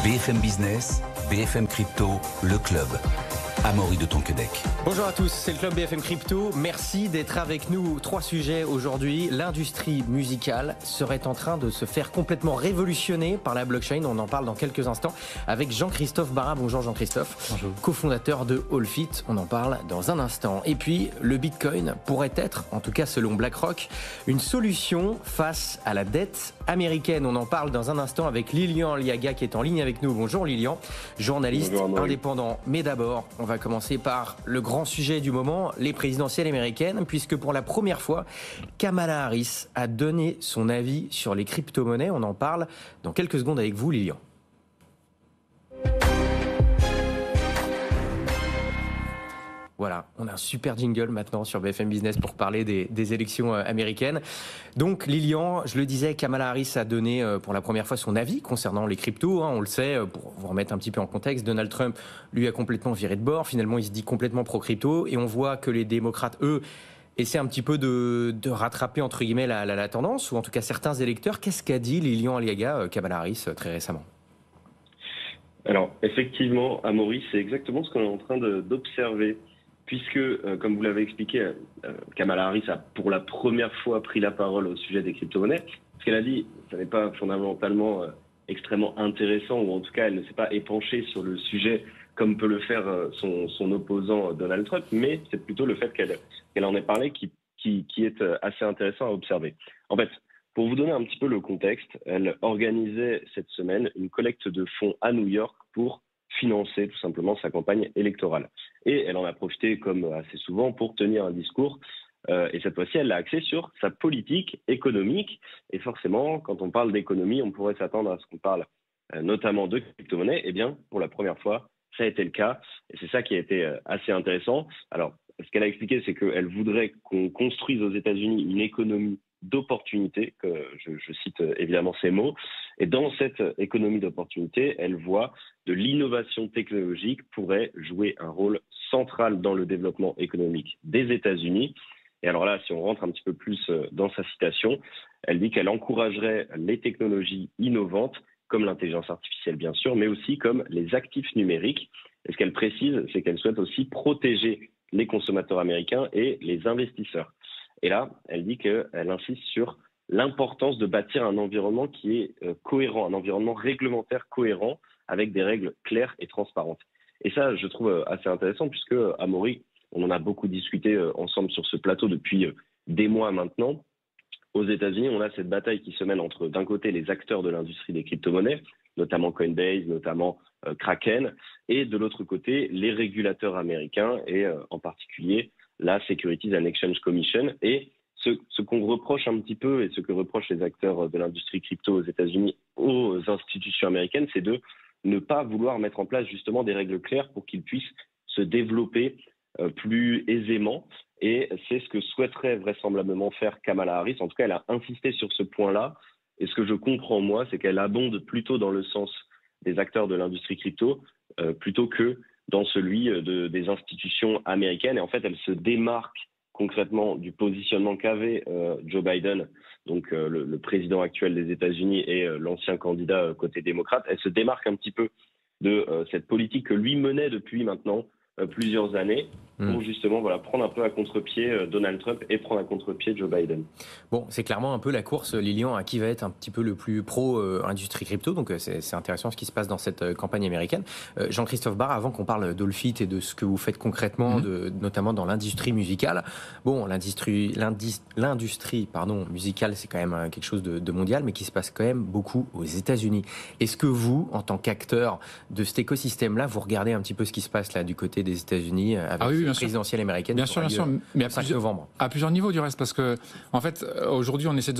BFM Business, BFM Crypto, le club. Amaury de Tonquedec. Bonjour à tous, c'est le club BFM Crypto. Merci d'être avec nous. 3 sujets aujourd'hui. L'industrie musicale serait en train de se faire complètement révolutionner par la blockchain. On en parle dans quelques instants avec Jean-Christophe Barra. Bonjour Jean-Christophe. Bonjour. Cofondateur de Allfit. On en parle dans un instant. Et puis, le Bitcoin pourrait être, en tout cas selon BlackRock, une solution face à la dette américaine. On en parle dans un instant avec Lilian Aliaga qui est en ligne avec nous. Bonjour Lilian, journaliste indépendant. Mais d'abord, on va commencer par le grand sujet du moment, les présidentielles américaines, puisque pour la première fois, Kamala Harris a donné son avis sur les crypto-monnaies. On en parle dans quelques secondes avec vous, Lilian. Voilà, on a un super jingle maintenant sur BFM Business pour parler des élections américaines. Donc Lilian, je le disais, Kamala Harris a donné pour la première fois son avis concernant les cryptos. On le sait, pour vous remettre un petit peu en contexte, Donald Trump, lui, a complètement viré de bord. Finalement, il se dit complètement pro-crypto. Et on voit que les démocrates, eux, essaient un petit peu de rattraper, entre guillemets, la tendance, ou en tout cas certains électeurs. Qu'est-ce qu'a dit Lilian Aliaga, Kamala Harris, très récemment ? Alors, effectivement, Amaury, c'est exactement ce qu'on est en train d'observer. Puisque, comme vous l'avez expliqué, Kamala Harris a pour la première fois pris la parole au sujet des crypto-monnaies. Ce qu'elle a dit, ça n'est pas fondamentalement extrêmement intéressant, ou en tout cas, elle ne s'est pas épanchée sur le sujet comme peut le faire son opposant Donald Trump, mais c'est plutôt le fait qu'elle en ait parlé qui est assez intéressant à observer. En fait, pour vous donner un petit peu le contexte, elle organisait cette semaine une collecte de fonds à New York pour financer tout simplement sa campagne électorale. Et elle en a profité, comme assez souvent, pour tenir un discours. Et cette fois-ci, elle l'a axé sur sa politique économique. Et forcément, quand on parle d'économie, on pourrait s'attendre à ce qu'on parle notamment de crypto-monnaie. Eh bien, pour la première fois, ça a été le cas. Et c'est ça qui a été assez intéressant. Alors, ce qu'elle a expliqué, c'est qu'elle voudrait qu'on construise aux États-Unis une économie d'opportunité, que je cite évidemment ces mots. Et dans cette économie d'opportunité, elle voit de l'innovation technologique pourrait jouer un rôle central dans le développement économique des États-Unis. Et alors là, si on rentre un petit peu plus dans sa citation, elle dit qu'elle encouragerait les technologies innovantes, comme l'intelligence artificielle bien sûr, mais aussi comme les actifs numériques. Et ce qu'elle précise, c'est qu'elle souhaite aussi protéger les consommateurs américains et les investisseurs. Et là, elle dit qu'elle insiste sur l'importance de bâtir un environnement qui est cohérent, un environnement réglementaire cohérent avec des règles claires et transparentes. Et ça, je trouve assez intéressant puisque, Amaury, on en a beaucoup discuté ensemble sur ce plateau depuis des mois maintenant. Aux États-Unis, on a cette bataille qui se mène entre, d'un côté, les acteurs de l'industrie des crypto-monnaies, notamment Coinbase, notamment Kraken, et de l'autre côté, les régulateurs américains et en particulier la Securities and Exchange Commission. Et ce qu'on reproche un petit peu et ce que reprochent les acteurs de l'industrie crypto aux États-Unis aux institutions américaines, c'est de ne pas vouloir mettre en place justement des règles claires pour qu'ils puissent se développer plus aisément. Et c'est ce que souhaiterait vraisemblablement faire Kamala Harris. En tout cas, elle a insisté sur ce point-là. Et ce que je comprends, moi, c'est qu'elle abonde plutôt dans le sens des acteurs de l'industrie crypto plutôt que dans celui des institutions américaines. Et en fait, elle se démarque concrètement du positionnement qu'avait Joe Biden, donc le président actuel des États-Unis et l'ancien candidat côté démocrate. Elle se démarque un petit peu de cette politique que lui menait depuis maintenant plusieurs années pour justement prendre un peu à contre-pied Donald Trump et prendre à contre-pied Joe Biden. Bon, c'est clairement un peu la course, Lilian, à qui va être un petit peu le plus pro-industrie crypto. Donc c'est intéressant ce qui se passe dans cette campagne américaine. Jean-Christophe Barra, avant qu'on parle d'Allfit et de ce que vous faites concrètement, notamment dans l'industrie musicale. Bon, l'industrie musicale, c'est quand même quelque chose de mondial, mais qui se passe quand même beaucoup aux États-Unis. Est-ce que vous, en tant qu'acteur de cet écosystème-là, vous regardez un petit peu ce qui se passe là du côté des États-Unis avec la présidentielle américaine bien sûr, mais à plusieurs niveaux du reste, parce que en fait aujourd'hui on essaie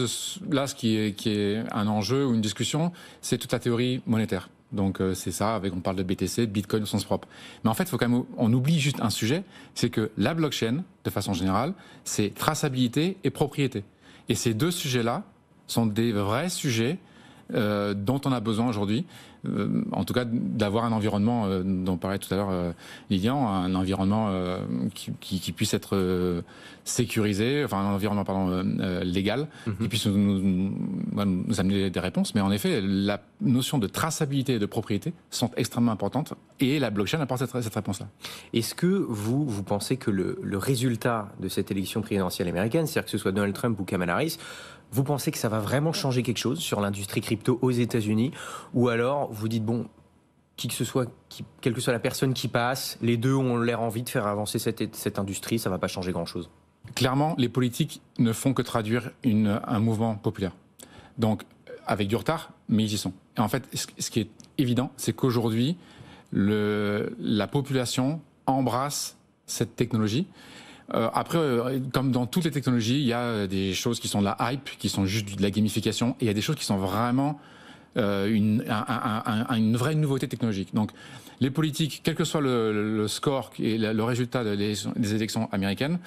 là ce qui est un enjeu ou une discussion, c'est toute la théorie monétaire. Donc c'est ça, on parle de BTC, de Bitcoin au sens propre. Mais en fait, on oublie juste un sujet, c'est que la blockchain, de façon générale, c'est traçabilité et propriété. Et ces deux sujets-là sont des vrais sujets dont on a besoin aujourd'hui. En tout cas, d'avoir un environnement dont parlait tout à l'heure Lilian, un environnement qui puisse être sécurisé, enfin un environnement légal, qui puisse nous amener des réponses. Mais en effet, la notion de traçabilité et de propriété sont extrêmement importantes et la blockchain apporte cette réponse-là. Est-ce que vous pensez que le résultat de cette élection présidentielle américaine, c'est-à-dire que ce soit Donald Trump ou Kamala Harris, vous pensez que ça va vraiment changer quelque chose sur l'industrie crypto aux États-Unis, ou alors vous dites bon, quelle que soit la personne qui passe, les deux ont l'air envie de faire avancer cette industrie, ça ne va pas changer grand-chose? Clairement, les politiques ne font que traduire un mouvement populaire. Donc, avec du retard, mais ils y sont. Et en fait, ce qui est évident, c'est qu'aujourd'hui, la population embrasse cette technologie. Après, comme dans toutes les technologies, il y a des choses qui sont de la hype, qui sont juste de la gamification, et il y a des choses qui sont vraiment une vraie nouveauté technologique. Donc, les politiques, quel que soit le score et le résultat des élections américaines,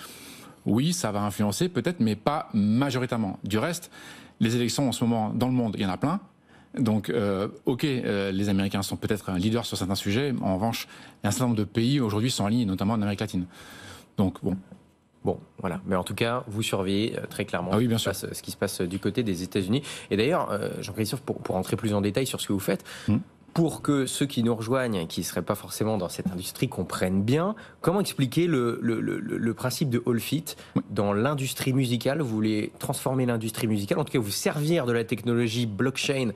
oui, ça va influencer peut-être, mais pas majoritairement. Du reste, les élections en ce moment dans le monde, il y en a plein. Donc, les Américains sont peut-être un leader sur certains sujets. En revanche, il y a un certain nombre de pays aujourd'hui sont en ligne, notamment en Amérique latine. Donc, Bon, voilà. Mais en tout cas, vous surveillez très clairement ce qui se passe du côté des États-Unis. Et d'ailleurs, Jean-Christophe, pour entrer plus en détail sur ce que vous faites, pour que ceux qui nous rejoignent, qui ne seraient pas forcément dans cette industrie, comprennent bien, comment expliquer le principe de All-Fit dans l'industrie musicale? Vous voulez transformer l'industrie musicale, en tout cas vous servir de la technologie blockchain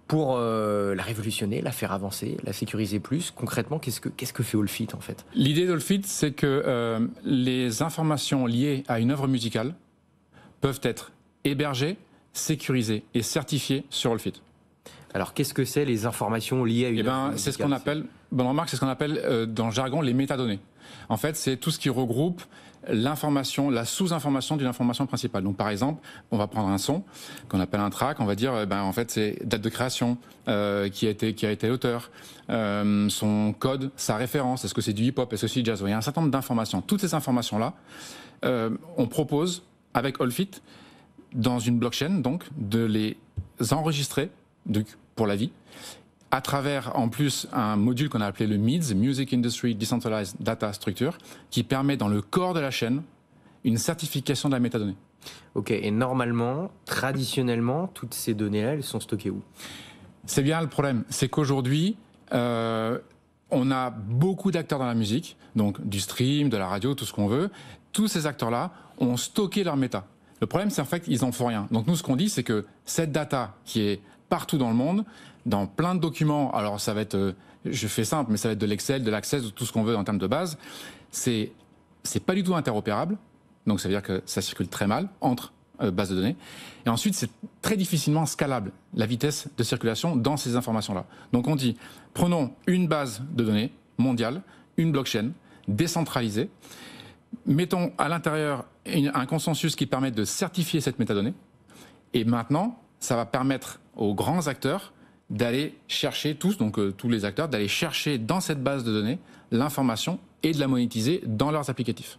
pour la révolutionner, la faire avancer, la sécuriser plus. Concrètement, qu'est-ce que fait All-Fit en fait? L'idée d'All-Fit, c'est que les informations liées à une œuvre musicale peuvent être hébergées, sécurisées et certifiées sur All-Fit. Alors, qu'est-ce que c'est les informations liées à une œuvre musicale? C'est ce qu'on appelle, bonne remarque, c'est ce qu'on appelle dans le jargon les métadonnées. En fait, c'est tout ce qui regroupe l'information, la sous-information d'une information principale. Donc, par exemple, on va prendre un son qu'on appelle un track. On va dire, en fait, c'est date de création, qui a été l'auteur, son code, sa référence. Est-ce que c'est du hip-hop, est-ce que c'est du jazz? Il y a un certain nombre d'informations. Toutes ces informations-là, on propose avec All-Fit dans une blockchain, donc, de les enregistrer pour la vie, à travers en plus un module qu'on a appelé le MIDS, Music Industry Decentralized Data Structure, qui permet dans le corps de la chaîne une certification de la métadonnée. Ok, et normalement, traditionnellement, toutes ces données-là, elles sont stockées où? C'est bien le problème, c'est qu'aujourd'hui, on a beaucoup d'acteurs dans la musique, donc du stream, de la radio, tout ce qu'on veut. Tous ces acteurs-là ont stocké leur méta. Le problème, c'est en fait qu'ils n'en font rien. Donc nous, ce qu'on dit, c'est que cette data qui est partout dans le monde, dans plein de documents, alors ça va être, je fais simple, mais ça va être de l'Excel, de l'Access, de tout ce qu'on veut en termes de base, c'est pas du tout interopérable, donc ça veut dire que ça circule très mal entre bases de données, et ensuite c'est très difficilement scalable, la vitesse de circulation dans ces informations-là. Donc on dit, prenons une base de données mondiale, une blockchain, décentralisée, mettons à l'intérieur un consensus qui permette de certifier cette métadonnée, et maintenant, ça va permettre aux grands acteurs d'aller chercher, tous les acteurs, d'aller chercher dans cette base de données l'information et de la monétiser dans leurs applicatifs.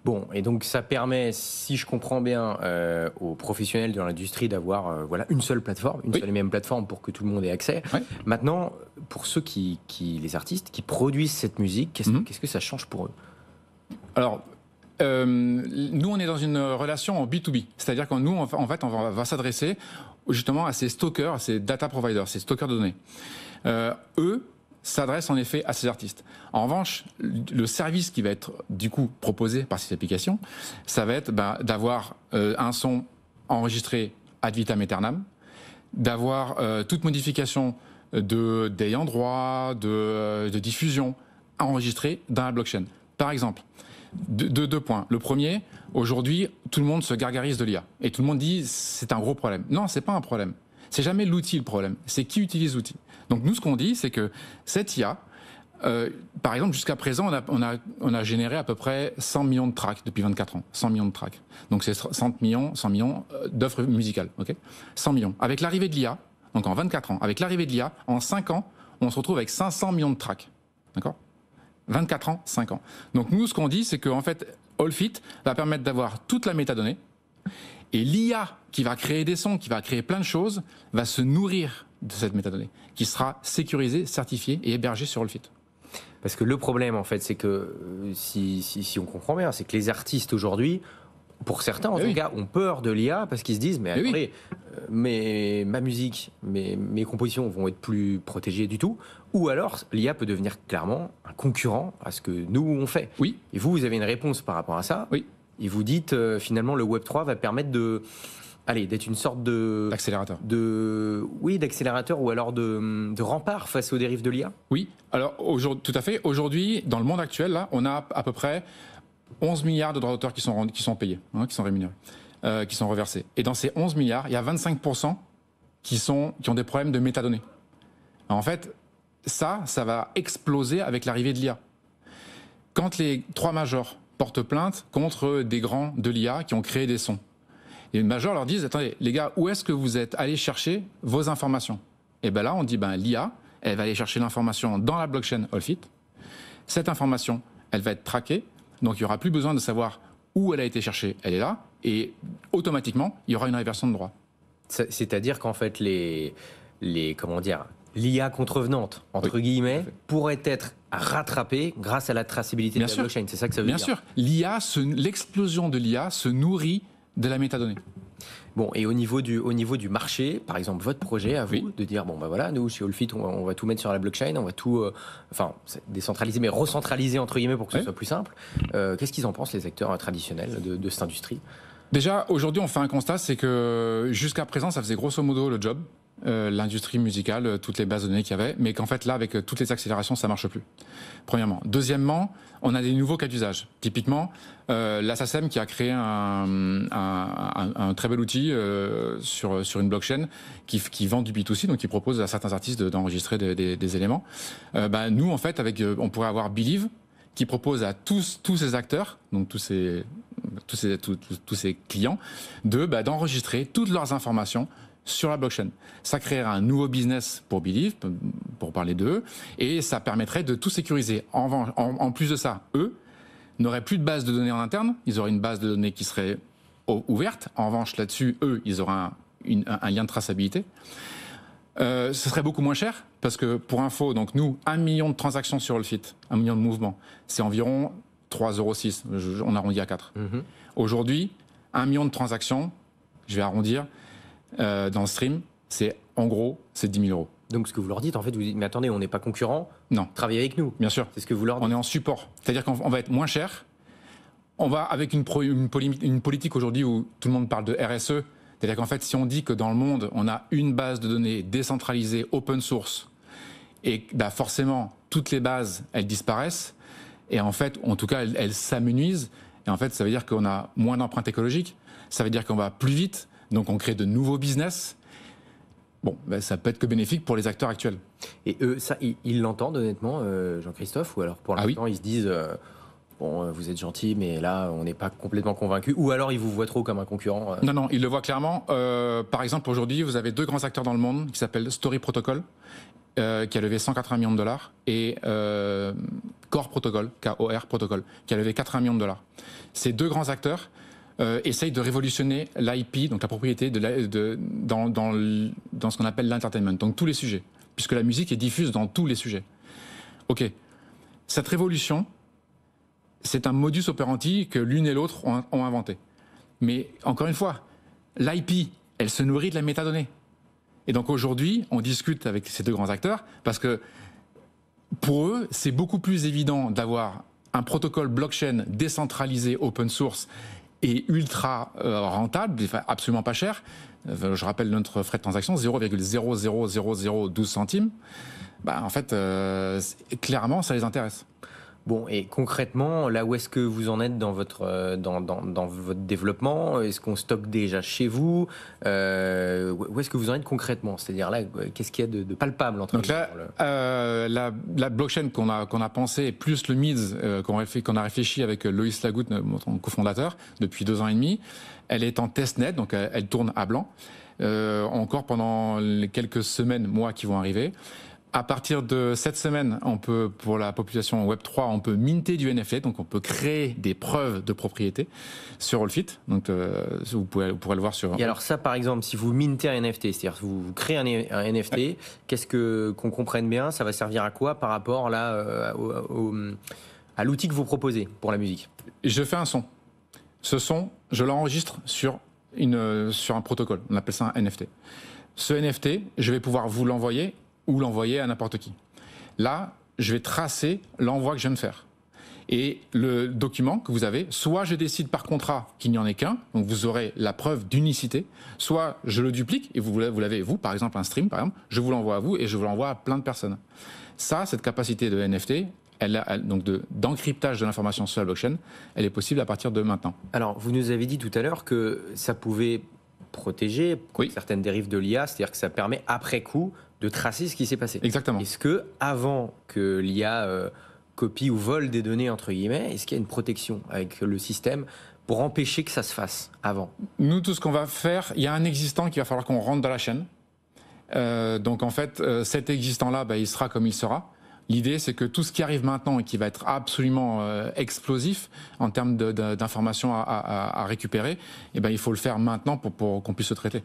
Bon, et donc ça permet, si je comprends bien, aux professionnels de l'industrie d'avoir une seule plateforme, une seule et même plateforme pour que tout le monde ait accès. Oui. Maintenant, pour ceux les artistes qui produisent cette musique, qu'est-ce que ça change pour eux? Alors, nous, on est dans une relation en B2B. C'est-à-dire que nous, en fait, on va s'adresser justement à ces stockers, à ces data providers, ces stockers de données. Eux s'adressent en effet à ces artistes. En revanche, le service qui va être du coup proposé par ces applications, ça va être d'avoir un son enregistré ad vitam aeternam, d'avoir toute modification d'ayant droit, de diffusion enregistrée dans la blockchain. Par exemple, deux points. Le premier, aujourd'hui, tout le monde se gargarise de l'IA. Et tout le monde dit, c'est un gros problème. Non, c'est pas un problème. C'est jamais l'outil le problème. C'est qui utilise l'outil. Donc nous, ce qu'on dit, c'est que cette IA, par exemple, jusqu'à présent, on a généré à peu près 100 millions de tracks depuis 24 ans. 100 millions de tracks. Donc c'est 100 millions d'œuvres musicales. Okay, 100 millions. Avec l'arrivée de l'IA, donc en 24 ans, avec l'arrivée de l'IA, en 5 ans, on se retrouve avec 500 millions de tracks. D'accord ? 24 ans, 5 ans. Donc nous, ce qu'on dit, c'est qu'en fait, All-Fit va permettre d'avoir toute la métadonnée Et l'IA qui va créer des sons, qui va créer plein de choses, va se nourrir de cette métadonnée, qui sera sécurisée, certifiée et hébergée sur Allfit. Parce que le problème, en fait, c'est que, si on comprend bien, c'est que les artistes aujourd'hui, pour certains en tout cas, ont peur de l'IA parce qu'ils se disent, mais attendez, ma musique, mes compositions vont être plus protégées du tout. Ou alors, l'IA peut devenir clairement un concurrent à ce que nous, on fait. Oui. Et vous avez une réponse par rapport à ça. Oui. Et vous dites, finalement, le Web3 va permettre d'être une sorte d'accélérateur. D'accélérateur ou alors de rempart face aux dérives de l'IA. Oui, alors tout à fait. Aujourd'hui, dans le monde actuel, là, on a à peu près 11 milliards de droits d'auteur qui sont payés, qui sont rémunérés, qui sont reversés. Et dans ces 11 milliards, il y a 25% qui ont des problèmes de métadonnées. Alors en fait, ça va exploser avec l'arrivée de l'IA. Quand les 3 majors portent plainte contre des grands de l'IA qui ont créé des sons, et les majors leur disent, attendez, les gars, où est-ce que vous êtes allés chercher vos informations? Et bien là, on dit, l'IA, elle va aller chercher l'information dans la blockchain Allfit. Cette information, elle va être traquée. Donc, il n'y aura plus besoin de savoir où elle a été cherchée. Elle est là. Et automatiquement, il y aura une réversion de droit. C'est-à-dire qu'en fait, l'IA contrevenante, entre guillemets, pourrait être rattrapée grâce à la traçabilité de la blockchain. C'est ça que ça veut dire. Bien sûr. L'explosion de l'IA se nourrit de la métadonnée. Bon, et au niveau du marché, par exemple, votre projet à vous, de dire, nous, chez Allfit, on va tout mettre sur la blockchain, on va tout, décentraliser, mais recentraliser, entre guillemets, pour que ce soit plus simple. Qu'est-ce qu'ils en pensent, les acteurs traditionnels de cette industrie? Déjà, aujourd'hui, on fait un constat, c'est que jusqu'à présent, ça faisait grosso modo le job. L'industrie musicale, toutes les bases de données qu'il y avait, mais qu'en fait là, avec toutes les accélérations, ça marche plus. Premièrement. Deuxièmement, on a des nouveaux cas d'usage. Typiquement, la SACEM qui a créé un très bel outil sur une blockchain qui vend du B2C, donc qui propose à certains artistes d'enregistrer des éléments. Nous, en fait, on pourrait avoir Believe qui propose à tous ces acteurs, donc tous ces clients, d'enregistrer toutes leurs informations sur la blockchain. Ça créera un nouveau business pour Believe, pour parler d'eux, et ça permettrait de tout sécuriser. En plus de ça, eux n'auraient plus de base de données en interne, ils auraient une base de données qui serait ouverte. En revanche, là-dessus, eux, ils auraient un lien de traçabilité. Ce serait beaucoup moins cher, parce que pour info, donc nous, 1 million de transactions sur Allfit, 1 million de mouvements, c'est environ 3,06 €, on arrondit à 4. Aujourd'hui, 1 million de transactions, je vais arrondir, dans le stream, c'est 10 000 €. Donc ce que vous leur dites, en fait, vous dites, mais attendez, on n'est pas concurrents, non, travaillez avec nous. Bien sûr. C'est ce que vous leur dites. On est en support, c'est-à-dire qu'on va être moins cher. On va avec une politique aujourd'hui où tout le monde parle de RSE, c'est-à-dire qu'en fait, si on dit que dans le monde, on a une base de données décentralisée, open source, et forcément, toutes les bases, elles disparaissent, et en fait, en tout cas, elles s'amenuisent, et en fait, ça veut dire qu'on a moins d'empreinte écologique, ça veut dire qu'on va plus vite, donc on crée de nouveaux business. Bon, ça peut être que bénéfique pour les acteurs actuels. Et eux, ça, ils l'entendent honnêtement, Jean-Christophe, ou alors pour l'instant, ils se disent, vous êtes gentil, mais là, on n'est pas complètement convaincus, ou alors ils vous voient trop comme un concurrent. Non, ils le voient clairement. Par exemple, aujourd'hui, vous avez 2 grands acteurs dans le monde qui s'appellent Story Protocol, qui a levé 180 millions de $, et Core Protocol, K-O-R Protocol, qui a levé 80 millions de $. Ces 2 grands acteurs essaye de révolutionner l'IP, donc la propriété dans ce qu'on appelle l'entertainment, donc tous les sujets, puisque la musique est diffuse dans tous les sujets. Ok, cette révolution, c'est un modus operandi que l'une et l'autre ont inventé. Mais encore une fois, l'IP, elle se nourrit de la métadonnée. Et donc aujourd'hui, on discute avec ces 2 grands acteurs, parce que pour eux, c'est beaucoup plus évident d'avoir un protocole blockchain décentralisé, open source, et ultra rentable, absolument pas cher. Je rappelle notre frais de transaction, 0,00012 centimes. En fait, clairement, ça les intéresse. Bon, et concrètement, là où est-ce que vous en êtes dans votre développement? Est-ce qu'on stocke déjà chez vous? Où est-ce que vous en êtes concrètement? C'est-à-dire là, qu'est-ce qu'il y a de palpable entre Donc là, la blockchain qu'on a pensé, plus le MIDS qu'on a réfléchi avec Loïs Lagoutte, mon cofondateur, depuis 2 ans et demi, elle est en testnet, donc elle tourne à blanc, encore pendant les quelques semaines, mois qui vont arriver. À partir de cette semaine, on peut, pour la population Web3, on peut minter du NFT, donc on peut créer des preuves de propriété sur Allfit. Donc vous pourrez le voir sur. Et alors ça, par exemple, si vous mintez un NFT, c'est-à-dire que vous créez un NFT, Ouais. qu'on comprenne bien, ça va servir à quoi par rapport là à l'outil que vous proposez pour la musique? Je fais un son. Ce son, je l'enregistre sur un protocole. On appelle ça un NFT. Ce NFT, je vais pouvoir vous l'envoyer ou l'envoyer à n'importe qui. Là, je vais tracer l'envoi que je viens de faire. Et le document que vous avez, soit je décide par contrat qu'il n'y en ait qu'un, donc vous aurez la preuve d'unicité, soit je le duplique, et vous l'avez, vous, par exemple, un stream, par exemple, je vous l'envoie à vous et je vous l'envoie à plein de personnes. Ça, cette capacité de NFT, donc d'encryptage de l'information sur la blockchain, elle est possible à partir de maintenant. Alors, vous nous avez dit tout à l'heure que ça pouvait protéger contre certaines dérives de l'IA, c'est-à-dire que ça permet, après coup, de tracer ce qui s'est passé. Exactement. Est-ce que, avant que l'IA copie ou vole des données, entre guillemets, est-ce qu'il y a une protection avec le système pour empêcher que ça se fasse avant? Nous, tout ce qu'on va faire, il y a un existant qu'il va falloir qu'on rentre dans la chaîne. Donc, en fait, cet existant-là, il sera comme il sera. L'idée, c'est que tout ce qui arrive maintenant et qui va être absolument explosif en termes d'informations à récupérer, il faut le faire maintenant pour qu'on puisse se traiter.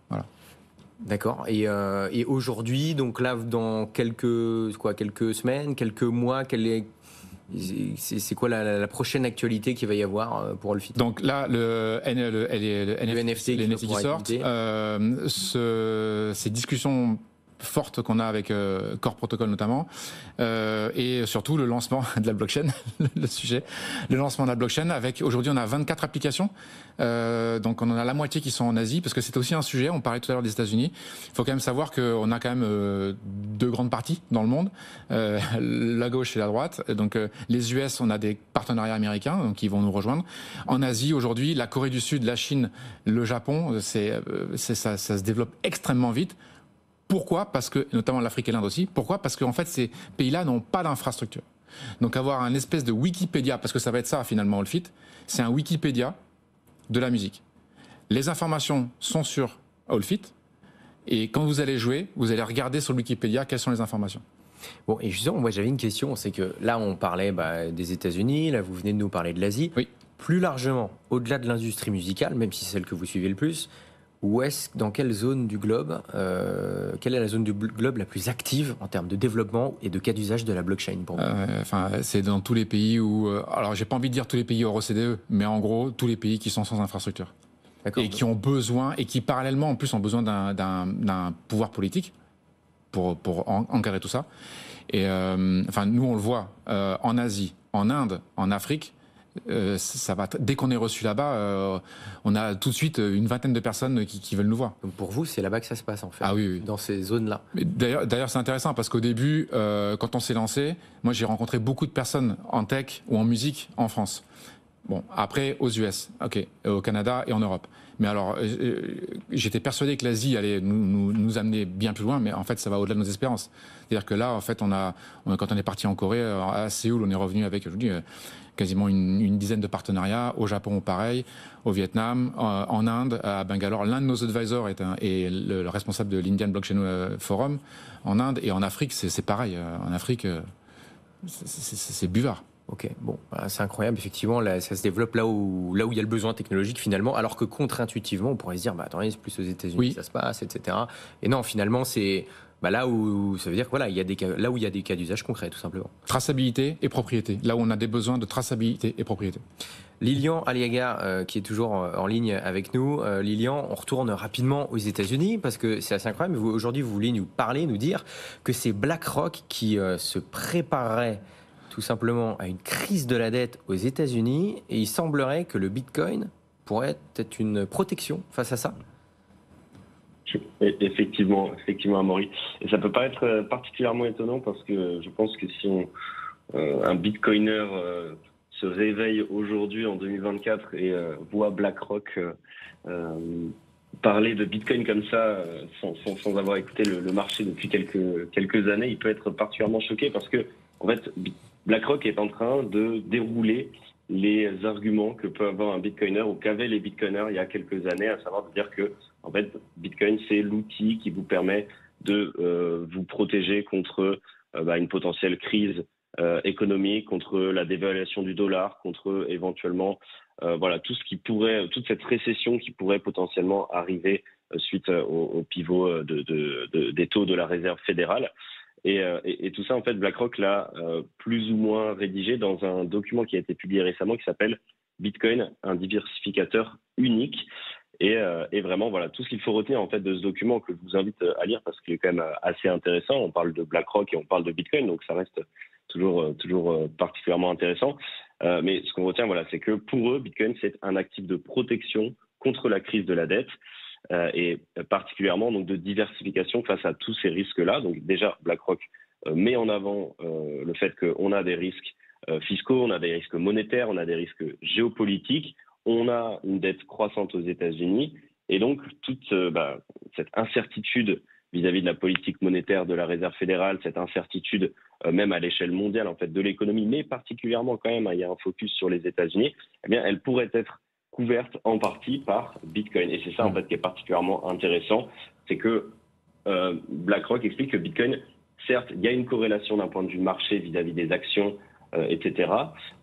Voilà. D'accord. Et aujourd'hui, donc là, dans quelques semaines, quelques mois, c'est quoi la prochaine actualité qu'il va y avoir pour Allfit? Donc là, le NFT qui sort, ces discussions fortes qu'on a avec Core Protocol notamment, et surtout le lancement de la blockchain, le lancement de la blockchain avec, aujourd'hui on a 24 applications, donc on en a la moitié qui sont en Asie, parce que c'est aussi un sujet, on parlait tout à l'heure des États-Unis, il faut quand même savoir qu'on a quand même deux grandes parties dans le monde, la gauche et la droite, donc les US, on a des partenariats américains, donc qui vont nous rejoindre. En Asie aujourd'hui, la Corée du Sud, la Chine, le Japon, ça se développe extrêmement vite. Pourquoi? Parce que, notamment l'Afrique et l'Inde aussi, pourquoi? Parce qu'en fait, ces pays-là n'ont pas d'infrastructure. Donc avoir un espèce de Wikipédia, parce que ça va être ça finalement, Allfit, c'est un Wikipédia de la musique. Les informations sont sur Allfit, et quand vous allez jouer, vous allez regarder sur le Wikipédia quelles sont les informations. Bon, et justement, moi j'avais une question, c'est que là on parlait des États-Unis, là vous venez de nous parler de l'Asie. Oui. Plus largement, au-delà de l'industrie musicale, même si c'est celle que vous suivez le plus, dans quelle zone du globe, quelle est la zone du globe la plus active en termes de développement et de cas d'usage de la blockchain pour vous? C'est dans tous les pays où, alors j'ai pas envie de dire tous les pays hors OCDE, mais en gros tous les pays qui sont sans infrastructure et qui ont besoin et qui parallèlement en plus ont besoin d'un pouvoir politique pour encadrer tout ça. Et nous on le voit en Asie, en Inde, en Afrique. Ça va dès qu'on est reçu là-bas, on a tout de suite une vingtaine de personnes qui veulent nous voir. Donc pour vous, c'est là-bas que ça se passe en fait. Ah oui. Dans ces zones-là. D'ailleurs, c'est intéressant parce qu'au début, quand on s'est lancé, moi j'ai rencontré beaucoup de personnes en tech ou en musique en France. Bon, après aux US, au Canada et en Europe. Mais alors, j'étais persuadé que l'Asie allait nous amener bien plus loin, mais en fait, ça va au-delà de nos espérances. C'est-à-dire que là, en fait, quand on est parti en Corée, à Séoul, on est revenu avec, je vous dis, quasiment une dizaine de partenariats. Au Japon, pareil. Au Vietnam, en Inde, à Bangalore. L'un de nos advisors est le responsable de l'Indian Blockchain Forum en Inde. Et en Afrique, c'est pareil. En Afrique, c'est buvard. Ok, bon, c'est incroyable, effectivement, là, ça se développe là où il y a le besoin technologique finalement, alors que contre-intuitivement, on pourrait se dire, attendez, c'est plus aux États-Unis que ça se passe, etc. Et non, finalement, c'est là où ça veut dire que voilà, là où il y a des cas d'usage concrets, tout simplement. Traçabilité et propriété, là où on a des besoins de traçabilité et propriété. Lilian Aliaga, qui est toujours en ligne avec nous. Lilian, on retourne rapidement aux États-Unis parce que c'est assez incroyable. Aujourd'hui, vous voulez nous parler, nous dire que c'est BlackRock qui se préparerait tout simplement à une crise de la dette aux États-Unis, et il semblerait que le Bitcoin pourrait être une protection face à ça. Effectivement, Amaury. Et ça peut pas être particulièrement étonnant parce que je pense que si un Bitcoiner se réveille aujourd'hui en 2024 et voit BlackRock parler de Bitcoin comme ça sans avoir écouté le marché depuis quelques années, il peut être particulièrement choqué parce que en fait BlackRock est en train de dérouler les arguments que peut avoir un Bitcoiner ou qu'avaient les Bitcoiners il y a quelques années, à savoir de dire que en fait Bitcoin c'est l'outil qui vous permet de vous protéger contre une potentielle crise économique, contre la dévaluation du dollar, contre éventuellement toute cette récession qui pourrait potentiellement arriver suite au pivot des taux de la Réserve fédérale. Et tout ça, en fait, BlackRock l'a plus ou moins rédigé dans un document qui a été publié récemment qui s'appelle Bitcoin, un diversificateur unique. Et vraiment, voilà, tout ce qu'il faut retenir en fait de ce document que je vous invite à lire parce qu'il est quand même assez intéressant. On parle de BlackRock et on parle de Bitcoin, donc ça reste toujours particulièrement intéressant. Mais ce qu'on retient, voilà, c'est que pour eux, Bitcoin, c'est un actif de protection contre la crise de la dette. Et particulièrement donc de diversification face à tous ces risques-là. Donc déjà, BlackRock met en avant le fait qu'on a des risques fiscaux, on a des risques monétaires, on a des risques géopolitiques, on a une dette croissante aux États-Unis, et donc toute cette incertitude vis-à-vis de la politique monétaire de la Réserve fédérale, cette incertitude même à l'échelle mondiale en fait de l'économie, mais particulièrement quand même, il y a un focus sur les États-Unis, eh bien, elle pourrait être couverte en partie par Bitcoin. Et c'est ça en fait qui est particulièrement intéressant, c'est que BlackRock explique que Bitcoin, certes, il y a une corrélation d'un point de vue marché vis-à-vis des actions, etc.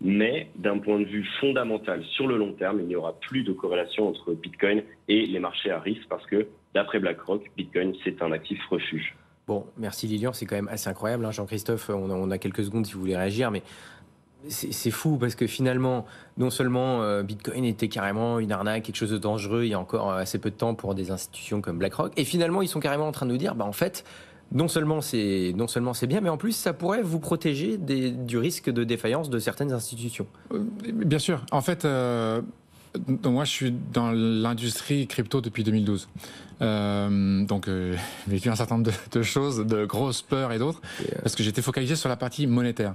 Mais d'un point de vue fondamental, sur le long terme, il n'y aura plus de corrélation entre Bitcoin et les marchés à risque parce que, d'après BlackRock, Bitcoin, c'est un actif refuge. Bon, merci Lilian, c'est quand même assez incroyable. Hein, Jean-Christophe, on a quelques secondes si vous voulez réagir, mais c'est fou parce que finalement, non seulement Bitcoin était carrément une arnaque, quelque chose de dangereux il y a encore assez peu de temps pour des institutions comme BlackRock, et finalement ils sont carrément en train de nous dire, en fait, non seulement c'est bien, mais en plus ça pourrait vous protéger du risque de défaillance de certaines institutions. Bien sûr. En fait, moi je suis dans l'industrie crypto depuis 2012. J'ai vécu un certain nombre de choses, de grosses peurs et d'autres, parce que j'étais focalisé sur la partie monétaire.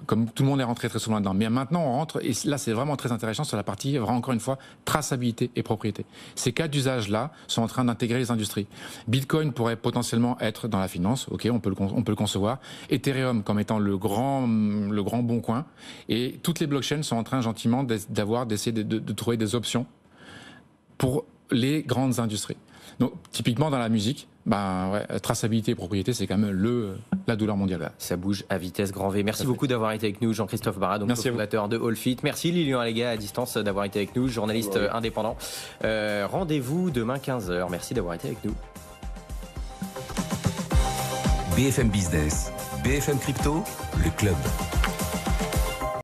Comme tout le monde est rentré très souvent dedans. Mais maintenant, on rentre, et là, c'est vraiment très intéressant sur la partie, encore une fois, traçabilité et propriété. Ces cas d'usage-là sont en train d'intégrer les industries. Bitcoin pourrait potentiellement être dans la finance, ok, on peut le concevoir. Ethereum comme étant le grand bon coin. Et toutes les blockchains sont en train gentiment d'essayer de trouver des options pour les grandes industries. Donc, typiquement dans la musique, traçabilité et propriété, c'est quand même la douleur mondiale. Ça bouge à vitesse grand V. Merci beaucoup d'avoir été avec nous, Jean-Christophe Barra, donc fondateur de Allfit. Merci Lilian Allega à distance d'avoir été avec nous, journaliste indépendant. Rendez-vous demain 15h. Merci d'avoir été avec nous. BFM Business, BFM Crypto, le club.